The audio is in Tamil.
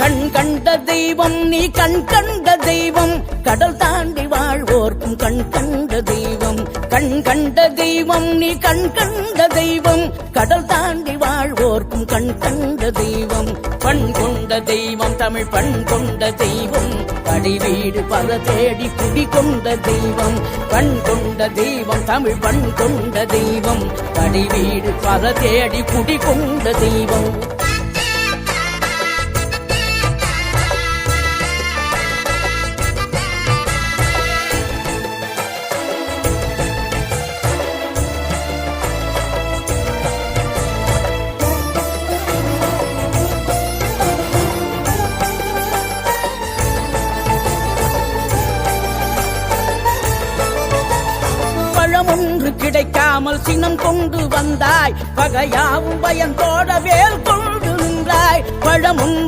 கண் கண்ட தெய்வம் நீ கண் கண்ட தெய்வம் கடல் தாண்டி வாழ்வோர்க்கும் கண் கண்ட தெய்வம் கண் கண்ட தெய்வம் நீ கண் கண்ட தெய்வம் கடல் தாண்டி வாழ்வோர்க்கும் கண் கண்ட தெய்வம் பண் கொண்ட தெய்வம் தமிழ் பண் கொண்ட தெய்வம் கடிவீடு பல தேடி குடி கொண்ட தெய்வம் பண் கொண்ட தெய்வம் தமிழ் பண் கொண்ட தெய்வம் கடிவீடு பல தேடி குடி கொண்ட தெய்வம் ஒன்று கிடைக்காமல் சினம் கொண்டு வந்தாய் பகையாவும் பயந்தோட வேல் கொண்டு நின்றாய் பழம்